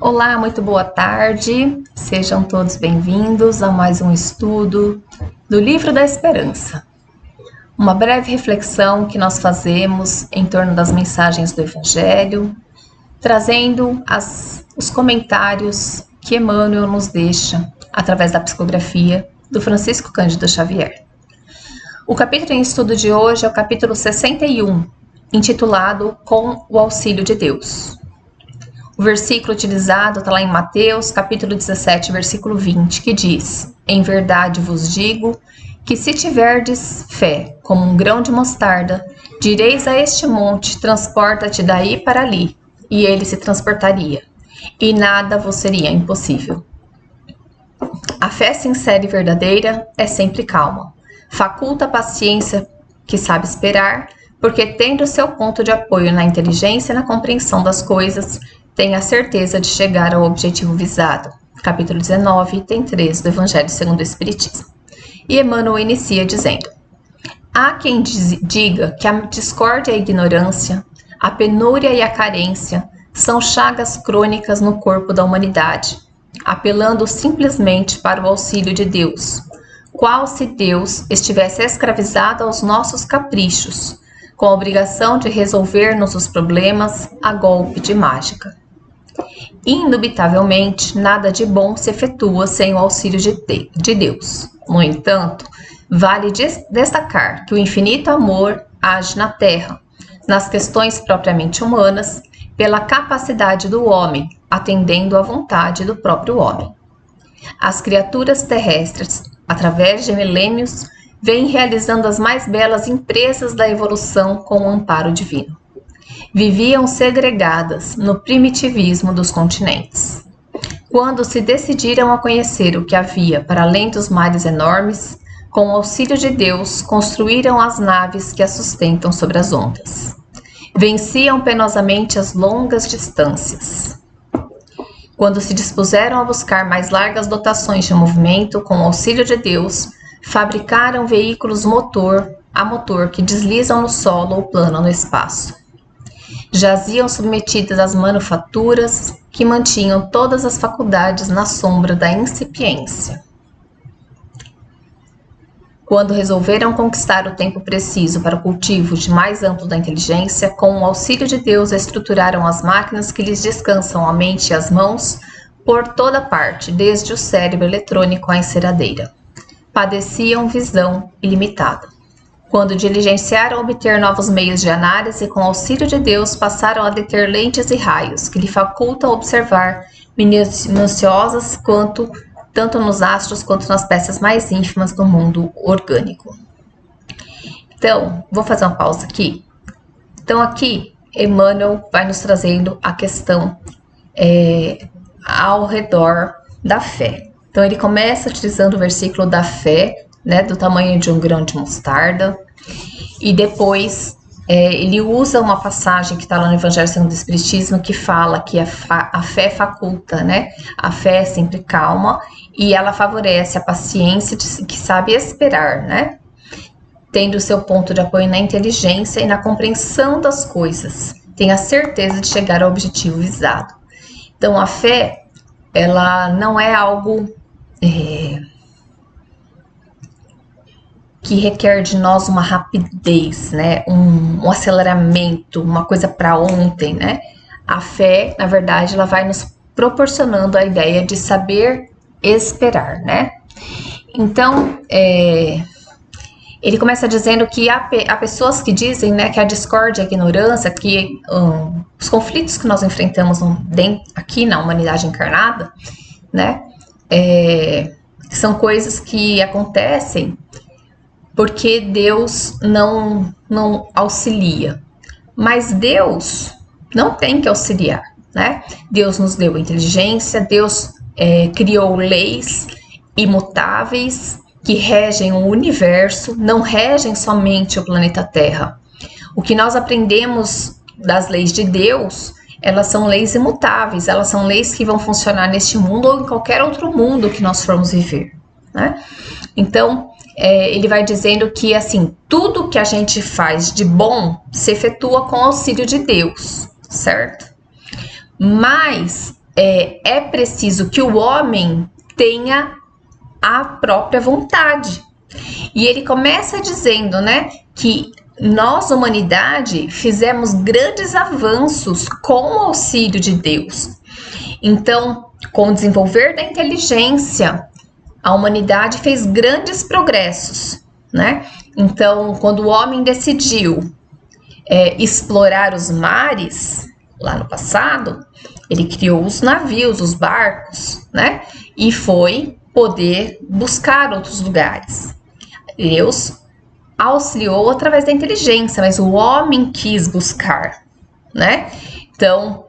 Olá, muito boa tarde. Sejam todos bem-vindos a mais um estudo do Livro da Esperança. Uma breve reflexão que nós fazemos em torno das mensagens do Evangelho, trazendo os comentários que Emmanuel nos deixa através da psicografia do Francisco Cândido Xavier. O capítulo em estudo de hoje é o capítulo 61, intitulado Com o Auxílio de Deus. O versículo utilizado está lá em Mateus, capítulo 17, versículo 20, que diz: Em verdade vos digo que se tiverdes fé como um grão de mostarda, direis a este monte, transporta-te daí para ali, e ele se transportaria, e nada vos seria impossível. A fé sincera e verdadeira é sempre calma, faculta a paciência que sabe esperar, porque tendo seu ponto de apoio na inteligência e na compreensão das coisas, tem a certeza de chegar ao objetivo visado. Capítulo 19, item 3 do Evangelho segundo o Espiritismo. E Emmanuel inicia dizendo: Há quem diga que a discórdia e a ignorância, a penúria e a carência são chagas crônicas no corpo da humanidade, apelando simplesmente para o auxílio de Deus, qual se Deus estivesse escravizado aos nossos caprichos, com a obrigação de resolver-nos os problemas a golpe de mágica. Indubitavelmente, nada de bom se efetua sem o auxílio de Deus. No entanto, vale destacar que o infinito amor age na Terra, nas questões propriamente humanas, pela capacidade do homem, atendendo à vontade do próprio homem. As criaturas terrestres, através de milênios, vêm realizando as mais belas empresas da evolução com o amparo divino. Viviam segregadas no primitivismo dos continentes. Quando se decidiram a conhecer o que havia para além dos mares enormes, com o auxílio de Deus, construíram as naves que as sustentam sobre as ondas. Venciam penosamente as longas distâncias. Quando se dispuseram a buscar mais largas dotações de movimento, com o auxílio de Deus, fabricaram veículos a motor que deslizam no solo ou planam no espaço. Jaziam submetidas às manufaturas que mantinham todas as faculdades na sombra da incipiência. Quando resolveram conquistar o tempo preciso para o cultivo de mais amplo da inteligência, com o auxílio de Deus estruturaram as máquinas que lhes descansam a mente e as mãos por toda parte, desde o cérebro eletrônico à enceradeira. Padeciam visão ilimitada. Quando diligenciaram obter novos meios de análise, com auxílio de Deus passaram a deter lentes e raios, que lhe facultam observar minuciosas tanto nos astros quanto nas peças mais ínfimas do mundo orgânico. Então, vou fazer uma pausa aqui. Então, aqui, Emmanuel vai nos trazendo a questão ao redor da fé. Então, ele começa utilizando o versículo da fé, né, do tamanho de um grão de mostarda, e depois ele usa uma passagem que está lá no Evangelho segundo o Espiritismo, que fala que a fé faculta, né, a fé é sempre calma, e ela favorece a paciência que sabe esperar, né, tendo seu ponto de apoio na inteligência e na compreensão das coisas, tem a certeza de chegar ao objetivo visado. Então, a fé, ela não é algo que requer de nós uma rapidez, né? Um aceleramento, uma coisa para ontem, né? A fé, na verdade, ela vai nos proporcionando a ideia de saber esperar, né? Então, ele começa dizendo que há pessoas que dizem, né, que a discórdia, a ignorância, que os conflitos que nós enfrentamos aqui na humanidade encarnada, né, são coisas que acontecem porque Deus não auxilia. Mas Deus não tem que auxiliar, né? Deus nos deu inteligência, Deus criou leis imutáveis que regem o universo, não regem somente o planeta Terra. O que nós aprendemos das leis de Deus, elas são leis imutáveis, elas são leis que vão funcionar neste mundo ou em qualquer outro mundo que nós formos viver, né? Então, ele vai dizendo que, assim, tudo que a gente faz de bom se efetua com o auxílio de Deus, certo? Mas é preciso que o homem tenha a própria vontade. E ele começa dizendo, né, que nós, humanidade, fizemos grandes avanços com o auxílio de Deus. Então, com o desenvolver da inteligência, a humanidade fez grandes progressos, né? Então, quando o homem decidiu explorar os mares, lá no passado, ele criou os navios, os barcos, né? E foi poder buscar outros lugares. Deus auxiliou através da inteligência, mas o homem quis buscar, né? Então,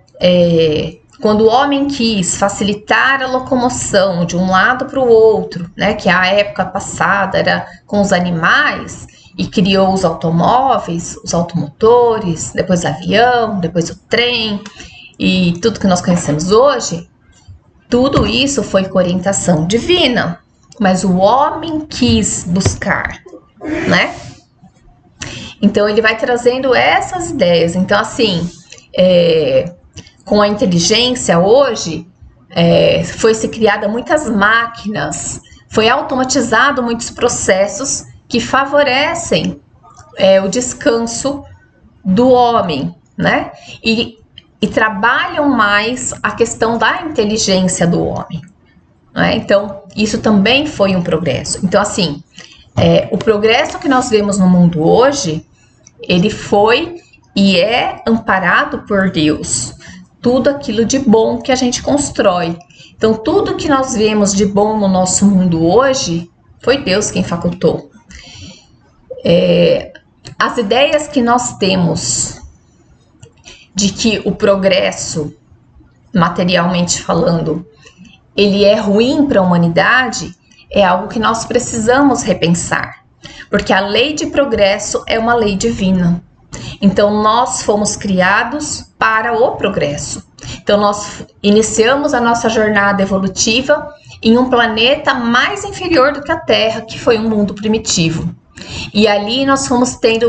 quando o homem quis facilitar a locomoção de um lado para o outro, né? Que a época passada era com os animais, e criou os automóveis, os automotores, depois o avião, depois o trem e tudo que nós conhecemos hoje, tudo isso foi com orientação divina, mas o homem quis buscar, né? Então ele vai trazendo essas ideias. Então assim, com a inteligência hoje, foi-se criada muitas máquinas, foi automatizado muitos processos que favorecem o descanso do homem, né? E trabalham mais a questão da inteligência do homem, né? Então, isso também foi um progresso. Então, assim, o progresso que nós vemos no mundo hoje, ele foi e é amparado por Deus. Tudo aquilo de bom que a gente constrói. Então, tudo que nós vemos de bom no nosso mundo hoje, foi Deus quem facultou. As ideias que nós temos de que o progresso, materialmente falando, ele é ruim para a humanidade, é algo que nós precisamos repensar, porque a lei de progresso é uma lei divina. Então, nós fomos criados para o progresso. Então, nós iniciamos a nossa jornada evolutiva em um planeta mais inferior do que a Terra, que foi um mundo primitivo. E ali nós fomos tendo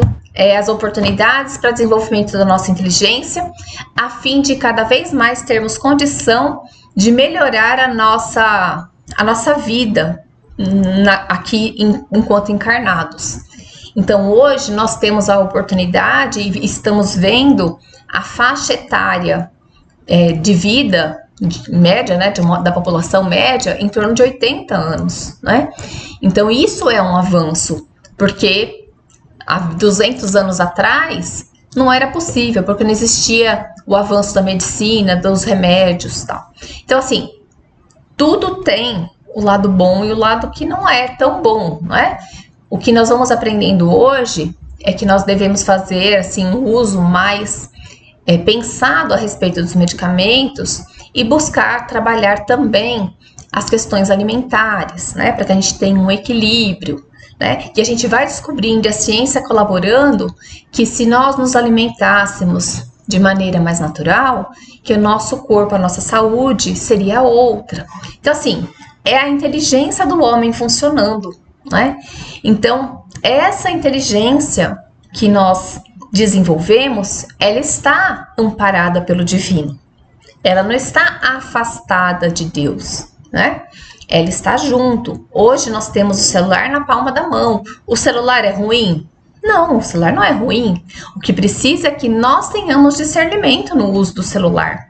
as oportunidades para desenvolvimento da nossa inteligência, a fim de cada vez mais termos condição de melhorar a nossa vida aqui enquanto encarnados. Então hoje nós temos a oportunidade e estamos vendo a faixa etária de vida média, né, da população média em torno de 80 anos, né? Então isso é um avanço, porque há 200 anos atrás não era possível, porque não existia o avanço da medicina, dos remédios e tal. Então, assim, tudo tem o lado bom e o lado que não é tão bom, não é? O que nós vamos aprendendo hoje é que nós devemos fazer, assim, um uso mais pensado a respeito dos medicamentos e buscar trabalhar também as questões alimentares, né? Para que a gente tenha um equilíbrio, né? E a gente vai descobrindo, a ciência colaborando, que se nós nos alimentássemos de maneira mais natural, que o nosso corpo, a nossa saúde seria outra. Então, assim, é a inteligência do homem funcionando, né? Então, essa inteligência que nós desenvolvemos, ela está amparada pelo divino. Ela não está afastada de Deus, né? Ela está junto. Hoje nós temos o celular na palma da mão. O celular é ruim? Não, o celular não é ruim. O que precisa é que nós tenhamos discernimento no uso do celular,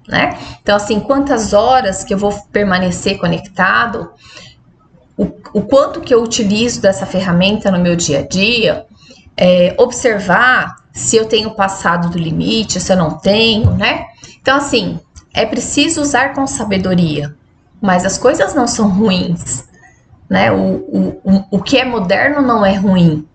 né? Então, assim, quantas horas que eu vou permanecer conectado, o quanto que eu utilizo dessa ferramenta no meu dia a dia, observar se eu tenho passado do limite, se eu não tenho, né? Então, assim, é preciso usar com sabedoria, mas as coisas não são ruins, né? O que é moderno não é ruim,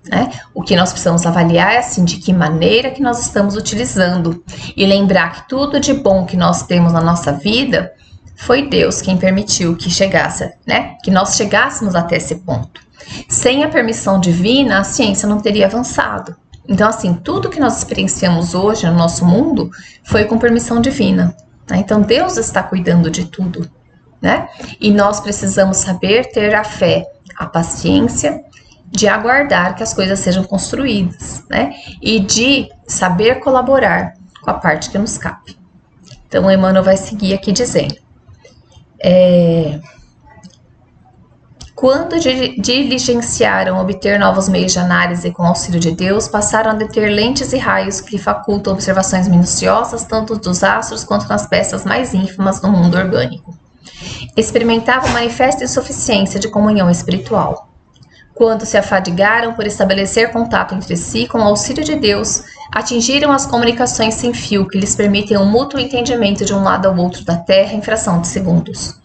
né? O que nós precisamos avaliar é, assim, de que maneira que nós estamos utilizando e lembrar que tudo de bom que nós temos na nossa vida foi Deus quem permitiu que chegasse, né? Que nós chegássemos até esse ponto. Sem a permissão divina, a ciência não teria avançado. Então, assim, tudo que nós experienciamos hoje no nosso mundo foi com permissão divina, né? Então, Deus está cuidando de tudo, né? E nós precisamos saber ter a fé, a paciência de aguardar que as coisas sejam construídas, né? E de saber colaborar com a parte que nos cabe. Então, Emmanuel vai seguir aqui dizendo: quando diligenciaram obter novos meios de análise com auxílio de Deus, passaram a deter lentes e raios que lhe facultam observações minuciosas tanto dos astros quanto nas peças mais ínfimas do mundo orgânico. Experimentavam manifesta insuficiência de comunhão espiritual. Quando se afadigaram por estabelecer contato entre si com o auxílio de Deus, atingiram as comunicações sem fio que lhes permitem um mútuo entendimento de um lado ao outro da Terra em fração de segundos.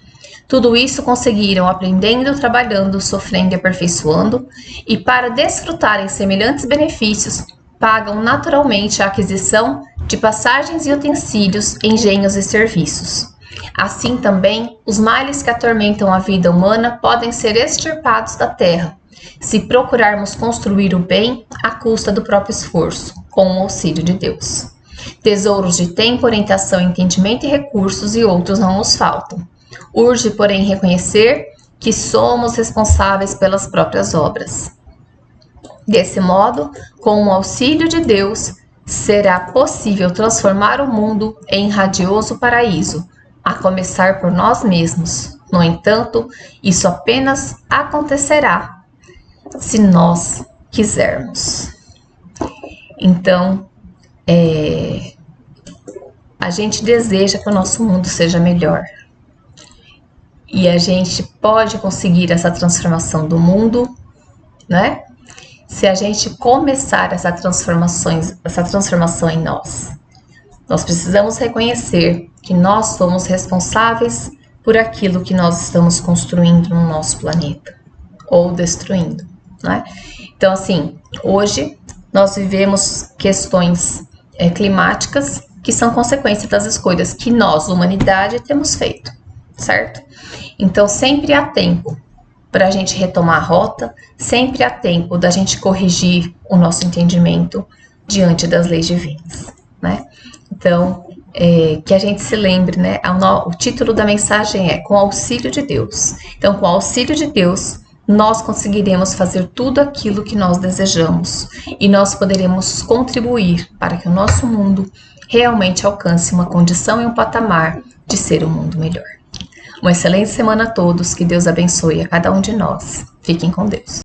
Tudo isso conseguiram aprendendo, trabalhando, sofrendo e aperfeiçoando, e para desfrutarem semelhantes benefícios, pagam naturalmente a aquisição de passagens e utensílios, engenhos e serviços. Assim também, os males que atormentam a vida humana podem ser extirpados da terra, se procurarmos construir o bem à custa do próprio esforço, com o auxílio de Deus. Tesouros de tempo, orientação, entendimento e recursos e outros não nos faltam. Urge, porém, reconhecer que somos responsáveis pelas próprias obras. Desse modo, com o auxílio de Deus, será possível transformar o mundo em radioso paraíso, a começar por nós mesmos. No entanto, isso apenas acontecerá se nós quisermos. Então, a gente deseja que o nosso mundo seja melhor. E a gente pode conseguir essa transformação do mundo, né? Se a gente começar essa transformação em nós. Nós precisamos reconhecer que nós somos responsáveis por aquilo que nós estamos construindo no nosso planeta, ou destruindo, né? Então, assim, hoje nós vivemos questões climáticas que são consequência das escolhas que nós, humanidade, temos feito, certo? Então, sempre há tempo para a gente retomar a rota, sempre há tempo da gente corrigir o nosso entendimento diante das leis divinas, né? Então, que a gente se lembre, né? O título da mensagem é Com o Auxílio de Deus. Então, com o auxílio de Deus, nós conseguiremos fazer tudo aquilo que nós desejamos e nós poderemos contribuir para que o nosso mundo realmente alcance uma condição e um patamar de ser um mundo melhor. Uma excelente semana a todos, que Deus abençoe a cada um de nós. Fiquem com Deus.